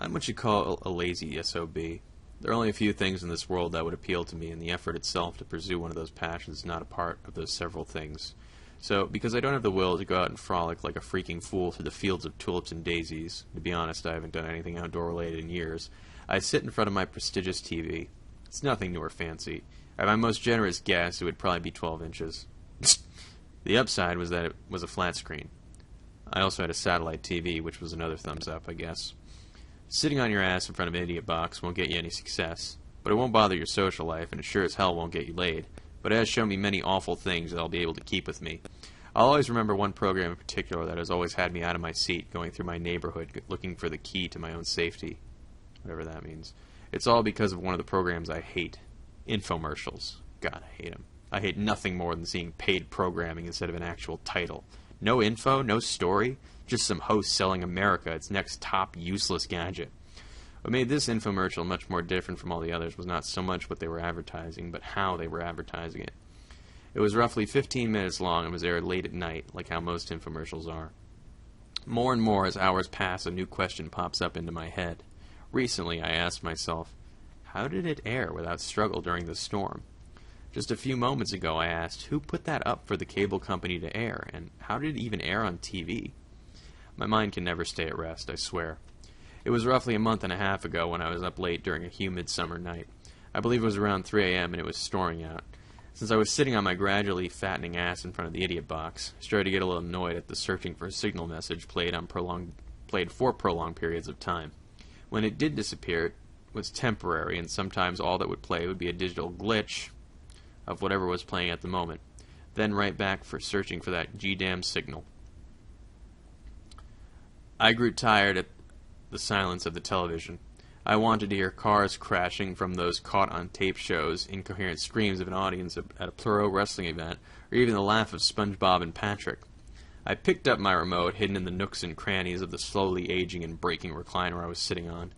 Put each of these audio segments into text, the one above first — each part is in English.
I'm what you call a lazy SOB. There are only a few things in this world that would appeal to me, and the effort itself to pursue one of those passions is not a part of those several things. So, because I don't have the will to go out and frolic like a freaking fool through the fields of tulips and daisies, to be honest, I haven't done anything outdoor-related in years, I sit in front of my prestigious TV. It's nothing new or fancy. At my most generous guess, it would probably be 12 inches. The upside was that it was a flat screen. I also had a satellite TV, which was another thumbs up, I guess. Sitting on your ass in front of an idiot box won't get you any success, but it won't bother your social life, and it sure as hell won't get you laid. But it has shown me many awful things that I'll be able to keep with me. I'll always remember one program in particular that has always had me out of my seat, going through my neighborhood, looking for the key to my own safety. Whatever that means. It's all because of one of the programs I hate. Infomercials. God, I hate them. I hate nothing more than seeing paid programming instead of an actual title. No info, no story, just some host selling America its next top useless gadget. What made this infomercial much more different from all the others was not so much what they were advertising, but how they were advertising it. It was roughly 15 minutes long and was aired late at night, like how most infomercials are. More and more as hours pass, a new question pops up into my head. Recently, I asked myself, how did it air without struggle during the storm? Just a few moments ago, I asked, who put that up for the cable company to air, and how did it even air on TV? My mind can never stay at rest, I swear. It was roughly a month and a half ago when I was up late during a humid summer night. I believe it was around 3 a.m. and it was storming out. Since I was sitting on my gradually fattening ass in front of the idiot box, I started to get a little annoyed at the searching for a signal message played for prolonged periods of time. When it did disappear, it was temporary, and sometimes all that would play would be a digital glitch of whatever was playing at the moment. Then right back for searching for that G-damn signal. I grew tired at the silence of the television. I wanted to hear cars crashing from those caught-on-tape shows, incoherent screams of an audience at a pro wrestling event, or even the laugh of SpongeBob and Patrick. I picked up my remote, hidden in the nooks and crannies of the slowly aging and breaking recliner I was sitting on.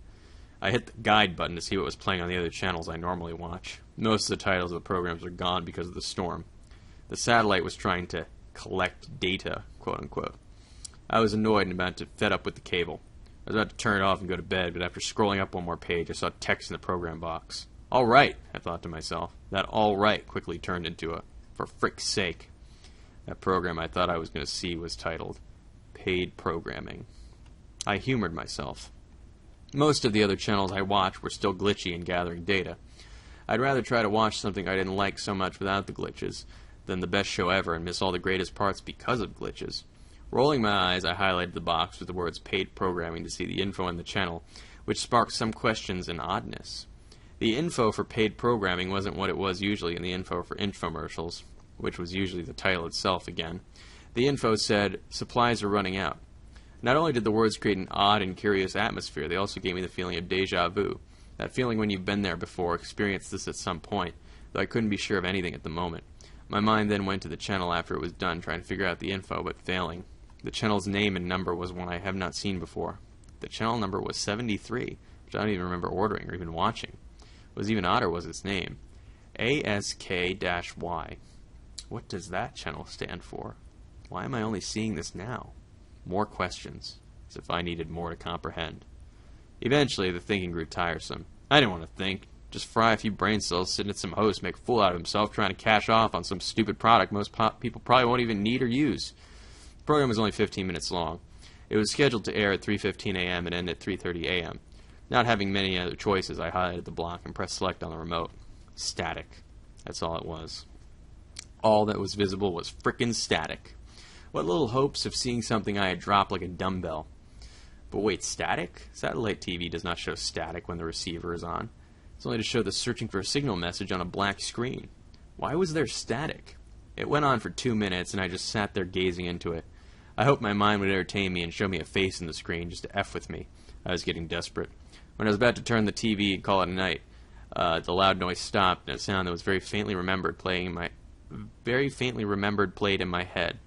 I hit the guide button to see what was playing on the other channels I normally watch. Most of the titles of the programs are gone because of the storm. The satellite was trying to collect data, quote-unquote. I was annoyed and about to fed up with the cable. I was about to turn it off and go to bed, but after scrolling up one more page, I saw text in the program box. All right, I thought to myself. That all right quickly turned into a for frick's sake. That program I thought I was going to see was titled Paid Programming. I humored myself. Most of the other channels I watched were still glitchy and gathering data. I'd rather try to watch something I didn't like so much without the glitches than the best show ever and miss all the greatest parts because of glitches. Rolling my eyes, I highlighted the box with the words paid programming to see the info in the channel, which sparked some questions and oddness. The info for paid programming wasn't what it was usually in the info for infomercials, which was usually the title itself again. The info said, supplies are running out. Not only did the words create an odd and curious atmosphere, they also gave me the feeling of déjà vu. That feeling when you've been there before, experienced this at some point, though I couldn't be sure of anything at the moment. My mind then went to the channel after it was done, trying to figure out the info, but failing. The channel's name and number was one I have not seen before. The channel number was 73, which I don't even remember ordering or even watching. What was even odder was its name. ASK-Y. What does that channel stand for? Why am I only seeing this now? More questions, as if I needed more to comprehend. Eventually, the thinking grew tiresome. I didn't want to think. Just fry a few brain cells, sitting at some host, make a fool out of himself, trying to cash off on some stupid product most people probably won't even need or use. The program was only 15 minutes long. It was scheduled to air at 3:15 a.m. and end at 3:30 a.m. Not having many other choices, I highlighted the block and pressed select on the remote. Static. That's all it was. All that was visible was frickin' static. What little hopes of seeing something I had dropped like a dumbbell. But wait, static? Satellite TV does not show static when the receiver is on. It's only to show the searching for a signal message on a black screen. Why was there static? It went on for 2 minutes, and I just sat there gazing into it. I hoped my mind would entertain me and show me a face in the screen just to F with me. I was getting desperate. When I was about to turn the TV and call it a night, the loud noise stopped, and a sound that was very faintly remembered played in my head.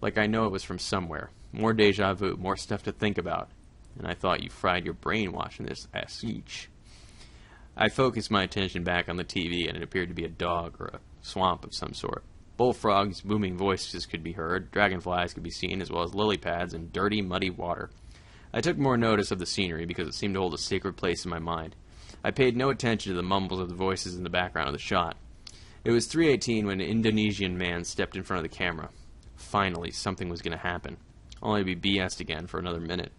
Like I know it was from somewhere. More deja vu, more stuff to think about. And I thought you fried your brain watching this each. I focused my attention back on the TV, and it appeared to be a dog or a swamp of some sort. Bullfrogs, booming voices could be heard, dragonflies could be seen, as well as lily pads and dirty, muddy water. I took more notice of the scenery because it seemed to hold a sacred place in my mind. I paid no attention to the mumbles of the voices in the background of the shot. It was 3:18 when an Indonesian man stepped in front of the camera. Finally, something was going to happen. Only to be BS'd again for another minute.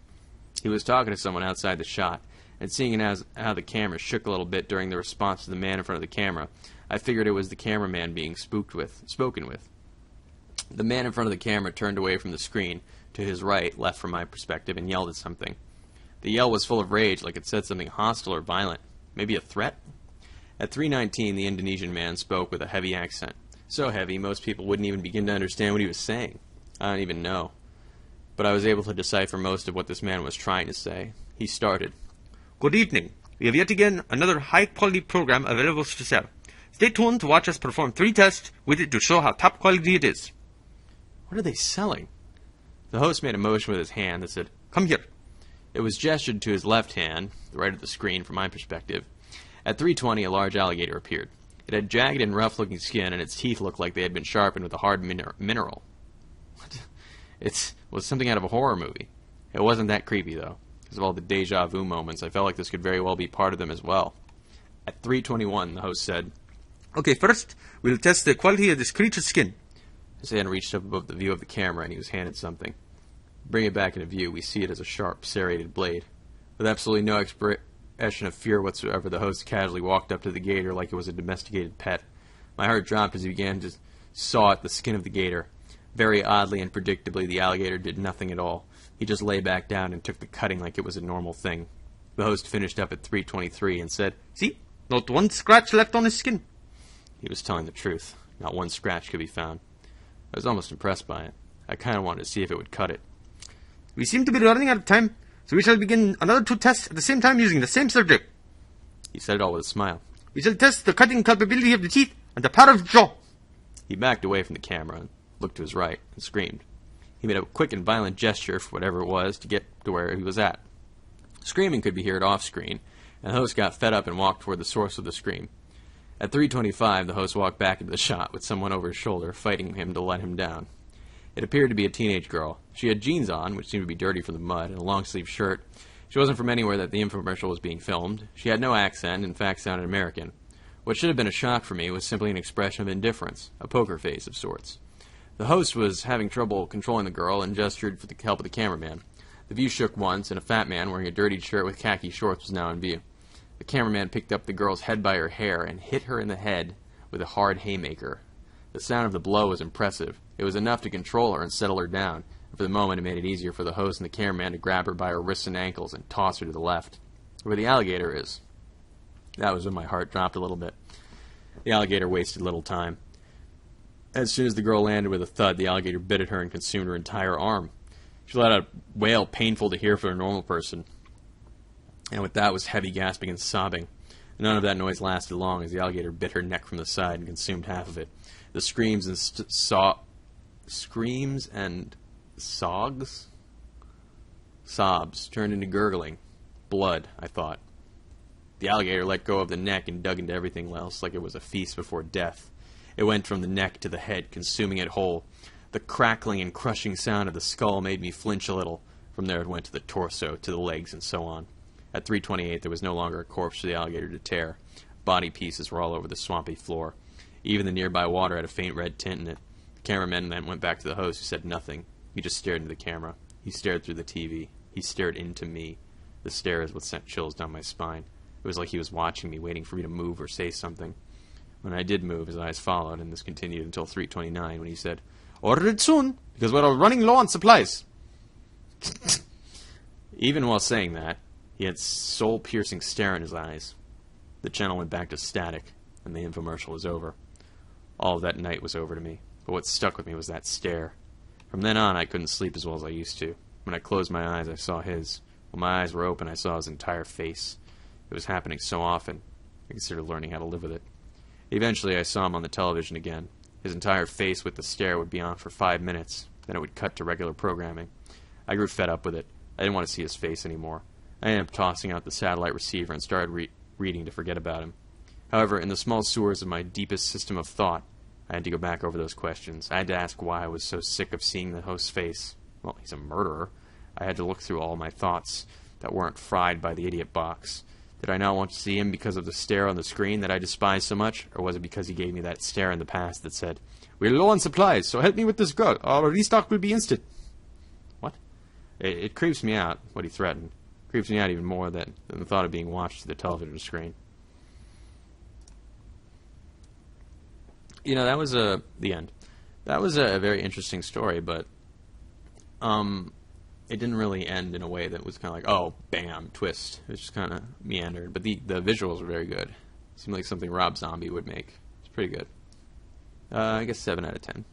He was talking to someone outside the shot, and seeing as how the camera shook a little bit during the response to the man in front of the camera, I figured it was the cameraman being spoken with. The man in front of the camera turned away from the screen, to his right, left from my perspective, and yelled at something. The yell was full of rage, like it said something hostile or violent. Maybe a threat? At 3:19, the Indonesian man spoke with a heavy accent. So heavy, most people wouldn't even begin to understand what he was saying. I don't even know. But I was able to decipher most of what this man was trying to say. He started. Good evening. We have yet again another high-quality program available to sell. Stay tuned to watch us perform 3 tests with it to show how top quality it is. What are they selling? The host made a motion with his hand that said, "Come here." It was gestured to his left hand, the right of the screen from my perspective. At 3:20, a large alligator appeared. It had jagged and rough-looking skin, and its teeth looked like they had been sharpened with a hard mineral. What? It was something out of a horror movie. It wasn't that creepy, though. Because of all the deja vu moments, I felt like this could very well be part of them as well. At 3:21, the host said, Okay, first, we'll test the quality of this creature's skin. His hand reached up above the view of the camera, and he was handed something. Bring it back into view, we see it as a sharp, serrated blade. With absolutely no expression of fear whatsoever, the host casually walked up to the gator like it was a domesticated pet. My heart dropped as he began to saw at the skin of the gator. Very oddly and predictably, the alligator did nothing at all. He just lay back down and took the cutting like it was a normal thing. The host finished up at 3:23 and said, See? Not one scratch left on his skin. He was telling the truth. Not one scratch could be found. I was almost impressed by it. I kind of wanted to see if it would cut it. We seem to be running out of time, so we shall begin another 2 tests at the same time using the same subject. He said it all with a smile. We shall test the cutting capability of the teeth and the power of the jaw. He backed away from the camera and looked to his right and screamed. He made a quick and violent gesture for whatever it was to get to where he was at. Screaming could be heard off-screen, and the host got fed up and walked toward the source of the scream. At 3:25, the host walked back into the shot with someone over his shoulder, fighting him to let him down. It appeared to be a teenage girl. She had jeans on, which seemed to be dirty from the mud, and a long-sleeved shirt. She wasn't from anywhere that the infomercial was being filmed. She had no accent, in fact sounded American. What should have been a shock for me was simply an expression of indifference, a poker face of sorts. The host was having trouble controlling the girl and gestured for the help of the cameraman. The view shook once, and a fat man wearing a dirtied shirt with khaki shorts was now in view. The cameraman picked up the girl's head by her hair and hit her in the head with a hard haymaker. The sound of the blow was impressive. It was enough to control her and settle her down, and for the moment it made it easier for the host and the cameraman to grab her by her wrists and ankles and toss her to the left, where the alligator is. That was when my heart dropped a little bit. The alligator wasted little time. As soon as the girl landed with a thud, the alligator bit at her and consumed her entire arm. She let out a wail painful to hear for a normal person. And with that was heavy gasping and sobbing. None of that noise lasted long as the alligator bit her neck from the side and consumed half of it. The screams and sobs turned into gurgling. Blood, I thought. The alligator let go of the neck and dug into everything else like it was a feast before death. It went from the neck to the head, consuming it whole. The crackling and crushing sound of the skull made me flinch a little. From there it went to the torso, to the legs, and so on. At 3:28, there was no longer a corpse for the alligator to tear. Body pieces were all over the swampy floor. Even the nearby water had a faint red tint in it. The cameraman then went back to the host, who said nothing. He just stared into the camera. He stared through the TV. He stared into me. The stare is what sent chills down my spine. It was like he was watching me, waiting for me to move or say something. When I did move, his eyes followed, and this continued until 3:29, when he said, "Order it soon, because we're all running low on supplies." Even while saying that, he had soul-piercing stare in his eyes. The channel went back to static, and the infomercial was over. All of that night was over to me, but what stuck with me was that stare. From then on, I couldn't sleep as well as I used to. When I closed my eyes, I saw his. When my eyes were open, I saw his entire face. It was happening so often, I considered learning how to live with it. Eventually, I saw him on the television again. His entire face with the stare would be on for 5 minutes, then it would cut to regular programming. I grew fed up with it. I didn't want to see his face anymore. I ended up tossing out the satellite receiver and started reading to forget about him. However, in the small sewers of my deepest system of thought, I had to go back over those questions. I had to ask why I was so sick of seeing the host's face. Well, he's a murderer. I had to look through all my thoughts that weren't fried by the idiot box. Did I not want to see him because of the stare on the screen that I despised so much, or was it because he gave me that stare in the past that said, "We're low on supplies, so help me with this girl. Our restock will be instant"? What? It creeps me out, what he threatened. Creeps me out even more than the thought of being watched through the television screen. You know, that was the end. That was a very interesting story, but it didn't really end in a way that was kind of like, oh, bam, twist. It was just kind of meandered. But the visuals were very good. Seemed like something Rob Zombie would make. It's pretty good. I guess 7 out of 10.